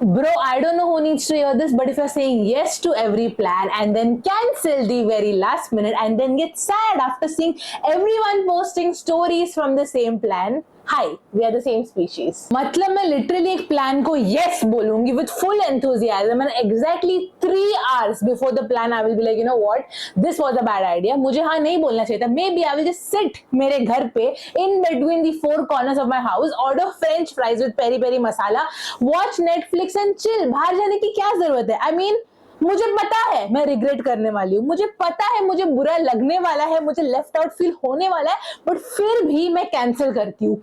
Bro, I don't know who needs to hear this, but if you're saying yes to every plan and then cancel the very last minute and then get sad after seeing everyone posting stories from the same plan, hi, we are the same species. मतलब मैं literally एक plan को yes बोलूंगी with full enthusiasm and exactly 3 hours before the plan I will be like, you know what, this was a bad idea. मुझे हाँ नहीं बोलना चाहिए था. Maybe I will just sit मेरे घर पे in between the 4 corners of my house, order French fries with peri peri masala, watch Netflix and chill. बाहर जाने की क्या जरूरत है? I mean, मुझे पता है मैं रिग्रेट करने वाली हूँ, मुझे पता है मुझे बुरा लगने वाला है, मुझे लेफ्ट आउट फील होने वाला है, बट फिर भी मैं कैंसिल करती हूँ.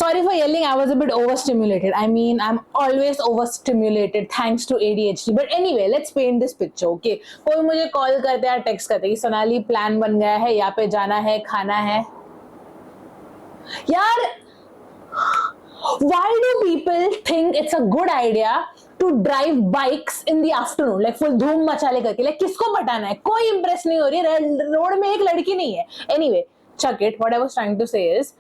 Sorry for yelling, I was a bit overstimulated. I mean, I'm always overstimulated thanks to ADHD. But anyway, let's paint this picture, okay? कोई मुझे कॉल करते हैं, टेक्स्ट करते हैं कि सोनाली प्लान बन गया है, यहाँ पे जाना है, खाना है. यार, why do people think it's a good idea to drive bikes in the afternoon, like full धूम मचाले करके? like किसको पटाना है? कोई impress नहीं हो रही है, रोड में एक लड़की नहीं है. Anyway, chuck it. What I was trying to say is,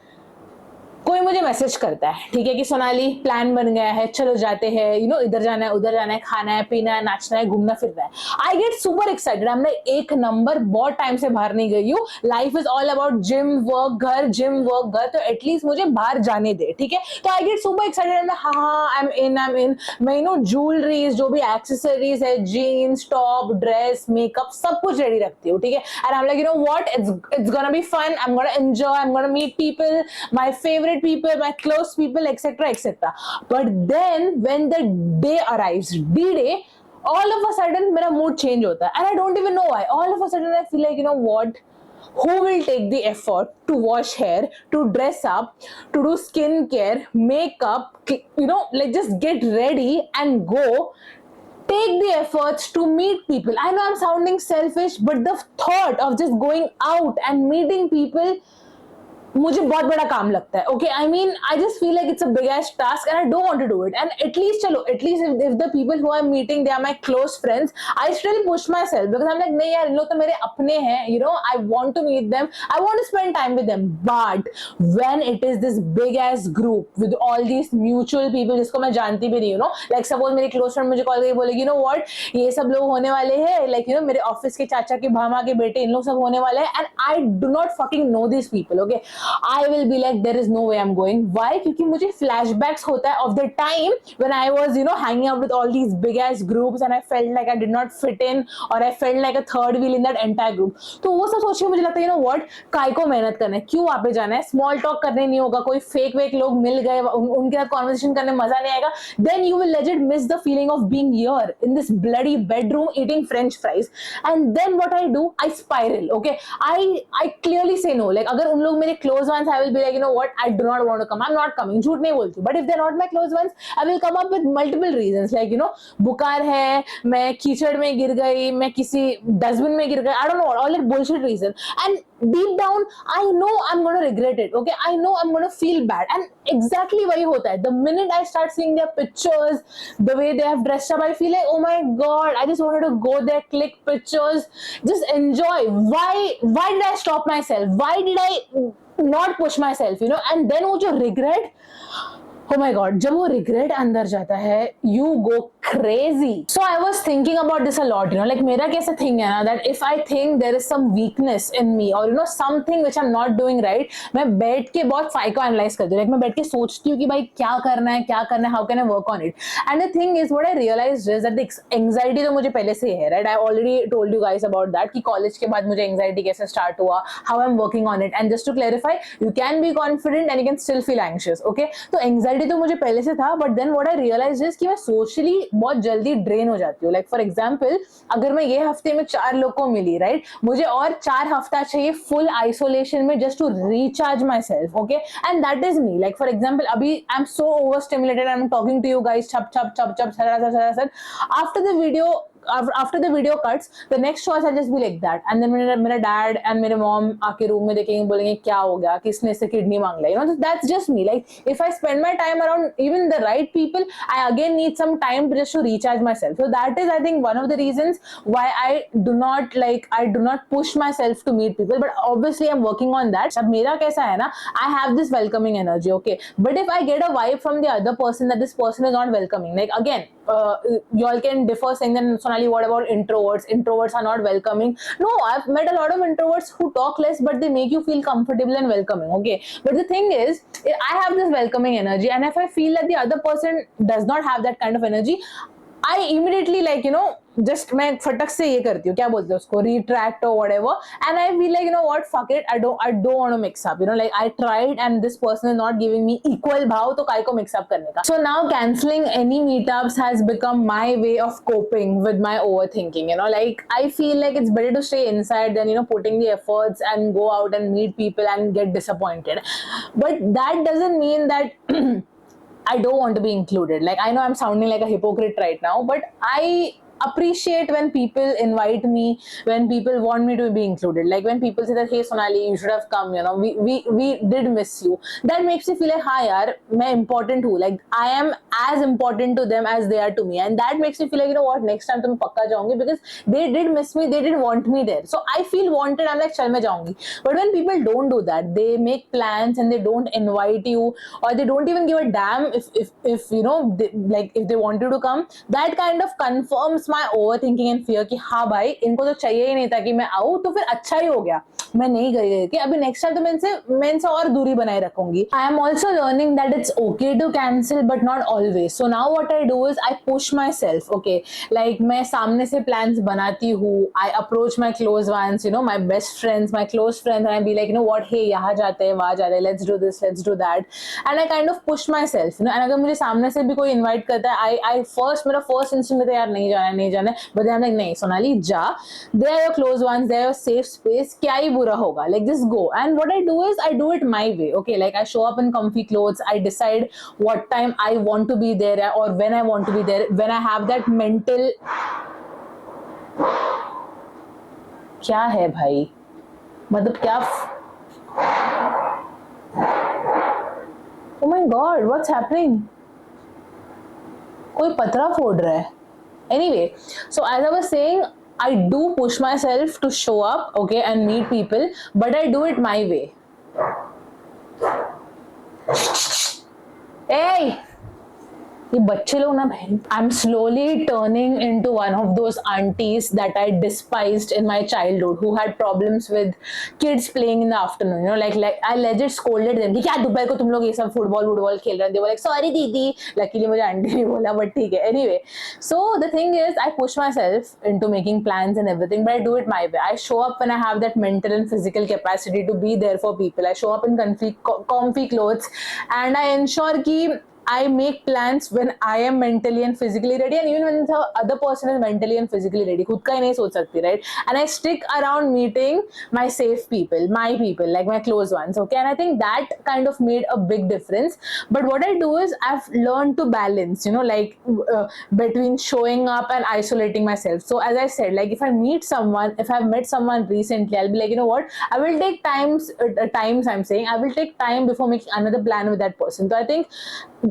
कोई मुझे मैसेज करता है, ठीक है, कि सोनाली प्लान बन गया है, चलो जाते हैं, यू नो, इधर जाना है, उधर जाना है, खाना है, पीना है, नाचना है, घूमना फिरना है. I get super excited. हमने एक नंबर बहुत टाइम से बाहर नहीं गई हूँ. Life is all about gym work घर, जिम वर्क घर, तो एटलीस्ट मुझे बाहर जाने दे, ठीक है. तो आई गेट सुपर एक्साइटेड. हाँ, आई एम इन. मैं यू नो ज्वेलरीज, जो भी एक्सेसरीज है, जीन्स, टॉप, ड्रेस, मेकअप, सब कुछ रेडी रखती हूँ, ठीक है. And I am like, you know what, it's gonna be fun, I am gonna enjoy, I am gonna meet people, my favourite people, my close people, etc., etc. But then when the day arrives, D-Day, all of a sudden मेरा mood change होता है, and I don't even know why. All of a sudden I feel like, you know what, who will take the effort to wash hair, to dress up, to do skincare, makeup, you know, like just get ready and go. Take the efforts to meet people. I know I'm sounding selfish, but the thought of just going out and meeting people मुझे बहुत बड़ा काम लगता है. Okay, I mean, I just feel like it's a big ass task and I don't want to do it. And at least चलो, at least if the people who I am meeting they are my close friends, I still push myself because I am like, नहीं यार, इन लोग तो मेरे अपने हैं, you know, I want to meet them, I want to spend time with them. But when it is this big age group with all these mutual people जिसको मैं जानती भी नहीं, यू नो, लाइक सपोज मेरी close friend मुझे call करके बोलेगी, you know what, ये सब लोग होने वाले हैं, लाइक यू नो, मेरे ऑफिस के चाचा के भामा के बेटे, इन लोग सब होने वाले हैं, and I do not fucking know this people. Okay, I will be like there is no way I'm going. Why? क्योंकि मुझे flashbacks होता है of the time when I was, you know, hanging out with all these big ass groups and I felt like I did not fit in or I felt like a third wheel in that entire group. तो वो सब सोच के मुझे लगता है, you know what, काय को मेहनत करना है, क्यों वहाँ पे जाना है, small talk करने नहीं होगा, कोई fake वेक लोग मिल गए, उनके साथ conversation करने मजा नहीं आएगा. Then you will legit miss the feeling of being here in this bloody bedroom eating French fries. And then what I do, I spiral. Okay, I clearly say no. Like अगर उन लोग मेरे close ones, I will be like, you know what, I do not want to come, I'm not coming. झूठ नहीं बोलती. But if they're not my close ones, I will come up with multiple reasons, like, you know, बुखार है, मैं कीचड़ में गिर गई, मैं किसी डस्टबिन में गिर गई, I don't know, all that bullshit reason. And deep down, I know I'm going to regret it. Okay, I know I'm going to feel bad. And exactly वही होता है. The minute I start seeing their pictures, the way they have dressed up, I feel like, oh my god, I just wanted to go there, click pictures, just enjoy. Why did I stop myself? Why did I not push myself, you know? And then वो जो regret, oh my god, जब वो regret अंदर जाता है, you go crazy. So I was thinking about this a lot, you know, like मेरा कैसा thing है ना, that if I think there is some weakness in me or you know something which I'm not doing right, मैं बैठ के बहुत psycho analyze करती हूँ. Like मैं बैठ के सोचती हूँ कि भाई क्या करना है, how can I work on it. And the thing is, what I realized is that the anxiety तो मुझे पहले से है, right? I already told you guys about that कि college के बाद मुझे anxiety कैसे start हुआ, how I'm working on it. And just to clarify, you can be confident and you can still feel anxious, okay? तो anxiety तो मुझे पहले से था, but then what I realized is कि मैं socially बहुत जल्दी ड्रेन हो जाती हूँ. लाइक फॉर एग्जाम्पल, अगर मैं ये हफ्ते में 4 लोग को मिली, राइट, मुझे और 4 हफ्ता चाहिए फुल आइसोलेशन में just to recharge myself. Okay, and that is me. Like for example, अभी I am so overstimulated, I am talking to you guys, छप छप छप छप sir. After the video cuts, the next show I'll just be like that, and then मेरा dad and मेरे mom आके room में देखेंगे, बोलेंगे क्या हो गया, किसने से किडनी मांग लिया, you know. That's just me. Like if I spend my time around even the right people, I again need some time to just to recharge myself. So that is, I think, one of the reasons why I do not push myself to meet people. But obviously I'm working on that. अब मेरा कैसा है ना, I have this welcoming energy, okay, but if I get a vibe from the other person that this person is not welcoming, like again, you all can differ saying that, Sonali, what about introverts? Introverts are not welcoming. No, I've met a lot of introverts who talk less, but they make you feel comfortable and welcoming. Okay, but the thing is, I have this welcoming energy, and if I feel that the other person does not have that kind of energy, I immediately, like, just मैं फटक से ये करती हूँ, क्या बोलते हैं उसको, retract or whatever, and I feel like, what, fuck it, I don't want to mix up, like I tried and this person is not giving me equal भाव, तो काय को mix up करने का. So now cancelling any meetups has become my way of coping with my overthinking. Like I feel like it's better to stay inside than putting the efforts and go out and meet people and get disappointed. But that doesn't mean that I don't want to be included. Like, I know I'm sounding like a hypocrite right now, but I appreciate when people invite me, when people want me to be included. Like when people say that, hey Sonali, you should have come, we did miss you. That makes me feel like, ha yaar, main important hu. Like I am as important to them as they are to me. And that makes me feel like, what, next time to main pakka jaungi, because they did miss me, they did want me there. So I feel wanted, I'm like, chal main jaungi. But when people don't do that, they make plans and they don't invite you, or they don't even give a damn if if they want you to come, that kind of confirms my overthinking and fear कि हाँ भाई, इनको तो चाहिए ही नहीं था कि मैं आऊँ, तो फिर अच्छा ही हो गया मैं नहीं गई कि अभी नेक्स्ट टाइम तो मैं इनसे और दूरी बनाए रखूंगी. I am also learning that it's okay to cancel but not always. So now what I do is I push myself. Okay, like मैं सामने से plans बनाती हूँ, I approach my close ones, my best friends, my close friends, and I be like, what, hey, यहाँ जाते हैं, वहाँ जाते हैं, let's do this, let's do that, and I kind of push myself, and अगर मुझे सामने से भी कोई invite करता है, मेरा first instinct में तो यार नहीं जाना है, but then I'm like, नहीं Sonali, जा, they are your close ones, they are your safe space, क्या ही बुरा होगा, like just go. And what I do is I do it my way. Okay, like I show up in comfy clothes, I decide what time I want to be there or when I want to be there, when I have that mental. क्या है भाई, मतलब क्या, oh my god, what's happening, कोई पतरा फोड़ रहा है. Anyway, so as I was saying, I do push myself to show up, okay, and meet people, but I do it my way. Hey! ये बच्चे लोग ना बहन. I'm slowly turning into one of those aunties that I despised in my childhood, who had problems with kids playing in the afternoon. Like I legit scolded them कि क्या दोपहर को तुम लोग ये सब फुटबॉल खेल रहे हैं. They were like, sorry दीदी. Luckily मुझे आंटी नहीं बोला, but ठीक है. Anyway, so the thing is, I push myself into making plans and everything, but I do it my way. I show up when I have that mental and physical capacity to be there for people. I show up in comfy clothes, and I ensure कि I make plans when I am mentally and physically ready, and even when the other person is mentally and physically ready. खुद का ही नहीं सोच सकती, right? And I stick around meeting my safe people, my people, like my close ones, okay? And I think that kind of made a big difference. But what I do is I've learned to balance, between showing up and isolating myself. So as I said, like if I meet someone, if I've met someone recently, I'll be like, what? I will take times I'm saying, I will take time before making another plan with that person. So I think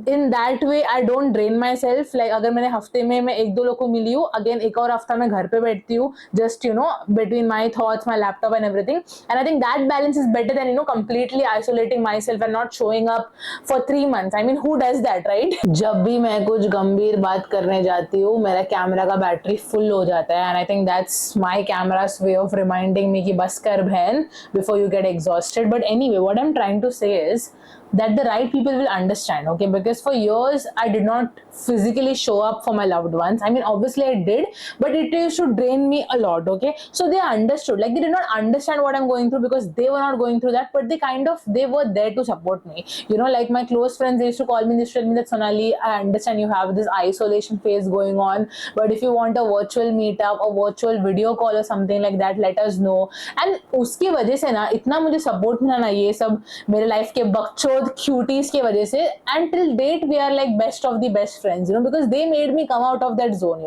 in that way I don't drain myself. Like अगर मैंने हफ्ते में मैं 1-2 लोग को मिली हूँ, again एक और हफ्ता मैं घर पे बैठती हूँ, just between my thoughts, my laptop and everything. And I think that balance is better than completely isolating myself and not showing up for 3 months. I mean, who does that, right? जब भी मैं कुछ गंभीर बात करने जाती हूँ, मेरा कैमरा का बैटरी फुल हो जाता है, and I think that's my camera's way of reminding me कि बस कर बहन before you get exhausted. But anyway, what I'm trying to say is that the right people will understand, okay? Because for years I did not physically show up for my loved ones. I mean, obviously I did, but it used to drain me a lot, okay? So they understood, like they did not understand what I'm going through because they were not going through that, but they were there to support me. Like my close friends, they used to call me, they used to tell me that, Sonali, I understand you have this isolation phase going on, but if you want a virtual meetup or virtual video call or something like that, let us know. And उसकी वजह से ना इतना मुझे support मिला ना ये सब मेरे life के बकचोद cuties की वजह से, and till date we are like best of the best friends, because they made me come out of that zone,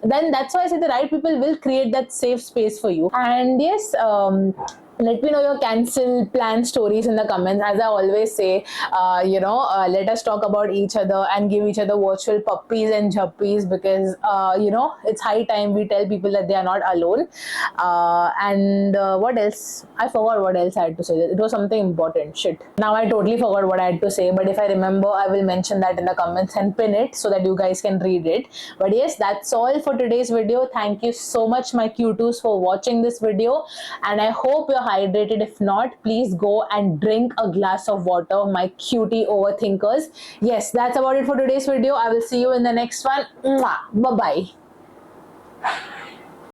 Then that's why I say the right people will create that safe space for you. And yes, let me know your cancel plan stories in the comments. As I always say, let us talk about each other and give each other virtual puppies and juppies, because it's high time we tell people that they are not alone. And what else? I forgot what else I had to say. It was something important. Shit. Now I totally forgot what I had to say, but if I remember, I will mention that in the comments and pin it so that you guys can read it. But yes, that's all for today's video. Thank you so much, my Q2s, for watching this video, and I hope you're hydrated. If not, please go and drink a glass of water, my cutie overthinkers. Yes, that's about it for today's video. I will see you in the next one. Bye bye.